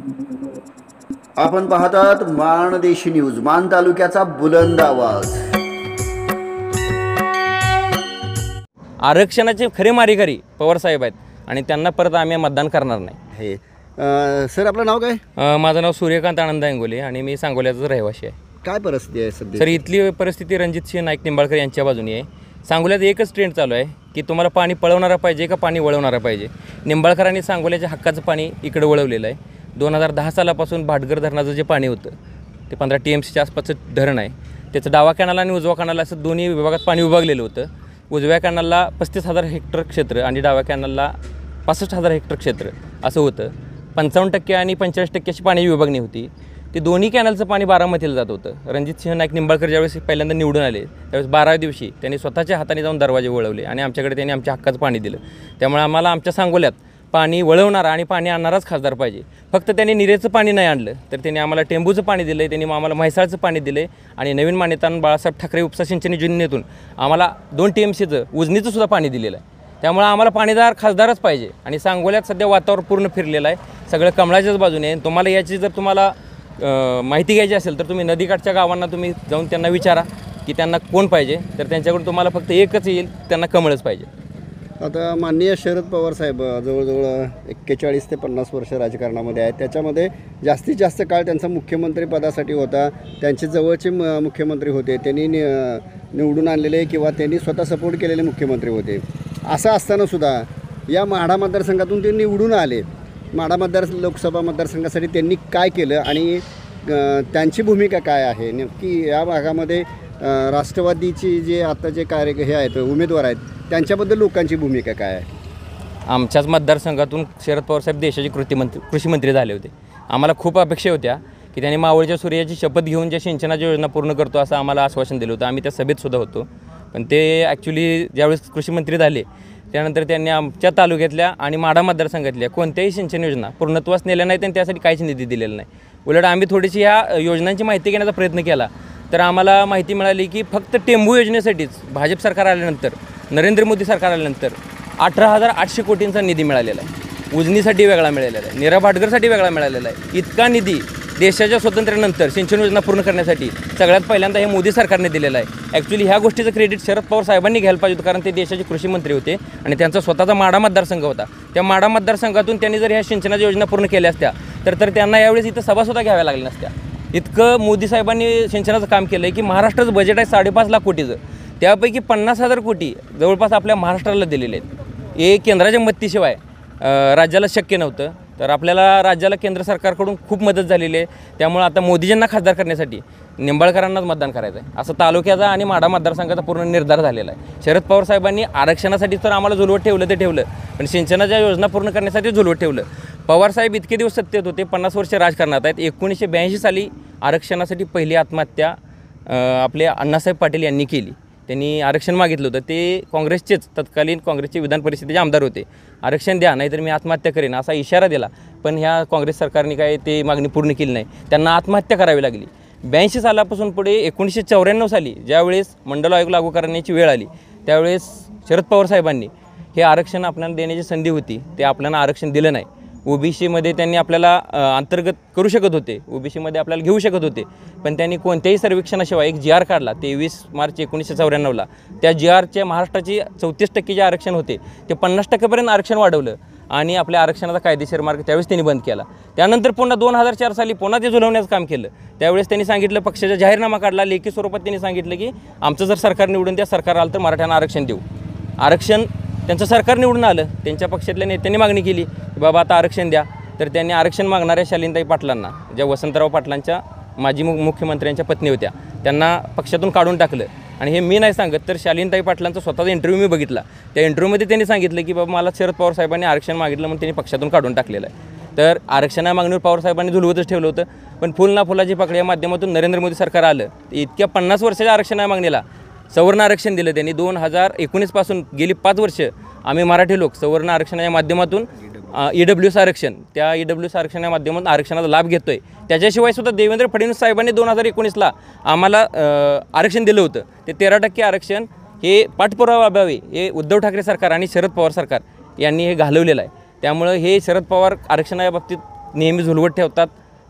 आपण पाहतात माणदेशी न्यूज, मान तालुक्याचा बुलंद आवाज। आरक्षणाचे खरे मारेकरी पवार साहेब आहेत आणि त्यांना परत आम्ही मतदान करणार नाही। सर, आपलं नाव काय? माझं नाव सूर्यकांत आनंद अंगोले आणि मी सांगोल्याचा रहिवासी आहे। काय परिस्थिती आहे सध्या? सर, इथली परिस्थिती रणजित सिंह नाईक निंबाळकर यांच्या बाजूने आहे। सांगोल्यात एकच ट्रेंड चालू आहे की तुम्हाला पाणी पळवणारा पाहिजे का पाणी वळवणारा पाहिजे। निंबाळकरांनी सांगोल्याच्या हक्काचं पाणी इकडे वळवलेलं आहे। 2010 सालापासून भाटघर धरणाचं जे पाणी होतं ते 15 TMCच्या आसपासचं धरण आहे। त्याचं डावा कॅनाल आणि उजवा कॅनाल असं दोन्ही विभागात पाणी विभागलेलं होतं। उजव्या कॅनालला 35,000 हेक्टर क्षेत्र आणि डाव्या कॅनालला 65,000 हेक्टर क्षेत्र असं होतं। 55% आणि 45% अशी पाणी विभागणी होती। ते दोन्ही कॅनलचं पाणी बारामतीला जात होतं। रणजित सिंह नाईक निंबाळकर ज्यावेळेस पहिल्यांदा निवडून आले त्यावेळेस 12व्या दिवशी त्यांनी स्वतःच्या हाताने जाऊन दरवाजे वळवले आणि आमच्याकडे त्यांनी आमच्या हक्काचं पाणी दिलं। त्यामुळे आम्हाला आमच्या सांगोल्यात पाणी वळवणारा आणि पाणी आणणाराच खासदार पाहिजे। फक्त त्यांनी निरेचं पाणी नाही आणलं तर त्यांनी आम्हाला टेंबूचं पाणी दिलं आहे, त्यांनी आम्हाला म्हैसाळचं पाणी दिलं आहे आणि नवीन मान्यतान बाळासाहेब ठाकरे उपसा सिंचन योजनेतून आम्हाला 2 TMCचं उजनीचं सुद्धा पाणी दिलेलं आहे। त्यामुळे आम्हाला पाणीदार खासदारच पाहिजे आणि सांगोल्यात सध्या वातावरण पूर्ण फिरलेलं आहे, सगळं कमळाच्याच बाजूने आहे। तुम्हाला याची जर तुम्हाला माहिती घ्यायची असेल तर तुम्ही नदीकाठच्या गावांना तुम्ही जाऊन त्यांना विचारा की त्यांना कोण पाहिजे, तर त्यांच्याकडून तुम्हाला फक्त एकच येईल, त्यांना कमळच पाहिजे। आता माननीय शरद पवार साहेब जवळजवळ 41 ते 50 वर्ष राजकारणामध्ये आहेत। त्याच्यामध्ये जास्तीत जास्त काळ त्यांचा मुख्यमंत्रीपदासाठी होता, त्यांचे जवळचे मुख्यमंत्री होते, त्यांनी निवडून आणलेले किंवा त्यांनी स्वतः सपोर्ट केलेले मुख्यमंत्री होते। असं असतानासुद्धा या माढा मतदारसंघातून ते निवडून आले। माढा लोकसभा मतदारसंघासाठी त्यांनी काय केलं आणि त्यांची भूमिका काय आहे नक्की या भागामध्ये? राष्ट्रवादीची जे आता जे हे आहेत उमेदवार आहेत त्यांच्याबद्दल लोकांची भूमिका काय आहे? आमच्याच मतदारसंघातून शरद पवार साहेब देशाचे कृषी मंत्री झाले होते। आम्हाला खूप अपेक्षा होत्या की त्यांनी मावळच्या सूर्याची शपथ घेऊन ज्या सिंचनाच्या योजना पूर्ण करतो असं आम्हाला आश्वासन दिलं होतं। आम्ही त्या सभेतसुद्धा होतो, पण ते ॲक्च्युली ज्यावेळेस कृषी मंत्री झाले त्यानंतर त्यांनी आमच्या तालुक्यातल्या आणि माढा मतदारसंघातल्या कोणत्याही सिंचन योजना पूर्णत्वास नेल्या नाहीत आणि त्यासाठी काहीच निधी दिलेला नाही। उलट आम्ही थोडीशी ह्या योजनांची माहिती घेण्याचा प्रयत्न केला तर आम्हाला माहिती मिळाली की फक्त टेंबू योजनेसाठीच भाजप सरकार आल्यानंतर, नरेंद्र मोदी सरकार आल्यानंतर 18,800 कोटींचा निधी मिळालेला आहे। उजनीसाठी वेगळा मिळालेला आहे, नीरा भाटघरसाठी वेगळा मिळालेला आहे। इतका निधी देशाच्या स्वातंत्र्यानंतर सिंचन योजना पूर्ण करण्यासाठी सगळ्यात पहिल्यांदा हे मोदी सरकारने दिलेलं आहे। ॲक्च्युली ह्या गोष्टीचं क्रेडिट शरद पवार साहेबांनी घ्यायला पाहिजे होतं, कारण ते देशाचे कृषी मंत्री होते आणि त्यांचा स्वतःचा माढा मतदारसंघ होता। त्या माढा मतदारसंघातून त्यांनी जर ह्या सिंचनाच्या योजना पूर्ण केल्या असत्या तर त्यांना यावेळेस इथं सभासुद्धा घ्याव्या लागल्या नसत्या। इतकं मोदी साहेबांनी सिंचनाचं काम केलं आहे की महाराष्ट्राचं बजेट आहे 5.5 लाख कोटीचं, त्यापैकी 50,000 कोटी जवळपास आपल्या महाराष्ट्राला दिलेले आहेत। हे केंद्राच्या मदतीशिवाय राज्याला शक्य नव्हतं, तर आपल्याला राज्याला केंद्र सरकारकडून खूप मदत झालेली आहे। त्यामुळे आता मोदीजींना खासदार करण्यासाठी निंबाळकरांनाच मतदान करायचं आहे असं तालुक्याचा आणि माढा मतदारसंघाचा पूर्ण निर्धार झालेला आहे। शरद पवार साहेबांनी आरक्षणासाठी तर आम्हाला झुलवत ठेवलं ते ठेवलं, पण सिंचनाच्या योजना पूर्ण करण्यासाठी झुलवत ठेवलं। पवार साहेब इतके दिवस सत्तेत होते, 50 वर्ष राजकारणात आहेत। 1982 साली आरक्षणासाठी पहिली आत्महत्या आपले अण्णासाहेब पाटील यांनी केली। त्यांनी आरक्षण मागितलं होतं, ते काँग्रेसचेच तत्कालीन काँग्रेसचे विधान परिषदेचे आमदार होते। आरक्षण द्या नाहीतर मी आत्महत्या करेन असा इशारा दिला, पण ह्या काँग्रेस सरकारने काय ते मागणी पूर्ण केली नाही, त्यांना आत्महत्या करावी लागली। 82 सालापासून पुढे 1994 साली ज्यावेळेस मंडल आयोग लागू करण्याची वेळ आली त्यावेळेस शरद पवार साहेबांनी हे आरक्षण आपल्याला देण्याची संधी होती, ते आपल्याला आरक्षण दिलं नाही। ओबीसीमध्ये त्यांनी आपल्याला अंतर्गत करू शकत होते, ओबीसीमध्ये आपल्याला घेऊ शकत होते, पण त्यांनी कोणत्याही सर्वेक्षणाशिवाय एक GR काढला 23 मार्च 1994ला। त्या GRच्या महाराष्ट्राची 34% जे आरक्षण होते ते 50% पर्यंत आरक्षण वाढवलं आणि आपल्या आरक्षणाचा कायदेशीर मार्ग त्यावेळेस त्यांनी बंद केला। त्यानंतर पुन्हा 2004 साली पुन्हा ते झुलवण्याचं काम केलं। त्यावेळेस त्यांनी सांगितलं, पक्षाचा जाहीरनामा काढला, लेखी स्वरूपात त्यांनी सांगितलं की आमचं जर सरकार निवडून त्या सरकार आलं तर मराठ्यांना आरक्षण देऊ। आरक्षण त्यांचं सरकार निवडून आलं, त्यांच्या पक्षातल्या नेत्यांनी मागणी केली की बाबा आता आरक्षण द्या, तर त्यांनी आरक्षण मागणाऱ्या शालिनीताई पाटलांना, ज्या वसंतराव पाटलांच्या माजी मुख्यमंत्र्यांच्या पत्नी होत्या, त्यांना पक्षातून काढून टाकलं। आणि हे मी नाही सांगत, तर शालिनीताई पाटलांचा स्वतःचा इंटरव्ह्यू मी बघितला। त्या इंटरव्ह्यूमध्ये त्यांनी सांगितलं की बाबा मला शरद पवार साहेबांनी आरक्षण मागितलं म्हणून त्यांनी पक्षातून काढून टाकलेलं आहे। तर आरक्षणा मागणीवर पवार साहेबांनी झुलवतच ठेवलं होतं, पण फुल ना फुलाची पाकळी या माध्यमातून नरेंद्र मोदी सरकार आलं, इतक्या 50 वर्षाच्या आरक्षणा मागणीला सवर्ण आरक्षण दिलं त्यांनी। 2019 पासून गेली 5 वर्ष आम्ही मराठी लोक सवर्ण आरक्षणाच्या माध्यमातून EWS आरक्षण, त्या EWS आरक्षणाच्या माध्यमातून आरक्षणाचा लाभ घेतोय। त्याच्याशिवाय सुद्धा देवेंद्र फडणवीस साहेबांनी 2019ला आम्हाला आरक्षण दिलं होतं। ते 13% आरक्षण हे पाठपुरावा हे उद्धव ठाकरे सरकार आणि शरद पवार सरकार यांनी हे घालवलेलं आहे। त्यामुळे हे शरद पवार आरक्षणाच्या बाबतीत नेहमी झुलवत ठेवतात.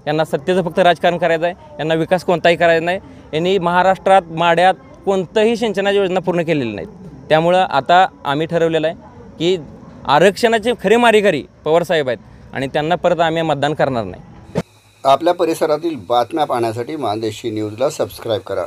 यांना सत्तेचं फक्त राजकारण करायचं आहे, यांना विकास कोणताही करायचा नाही. यांनी महाराष्ट्रात माड्यात कोणतंही सिंचनाची योजना पूर्ण केलेली नाहीत. त्यामुळं आता आम्ही ठरवलेलं आहे की आरक्षणाचे खरे मारेकरी पवारसाहेब आहेत आणि त्यांना परत आम्ही मतदान करणार नाही. आपल्या परिसरातील बातम्या पाहण्यासाठी मानदेशी न्यूजला सबस्क्राईब करा.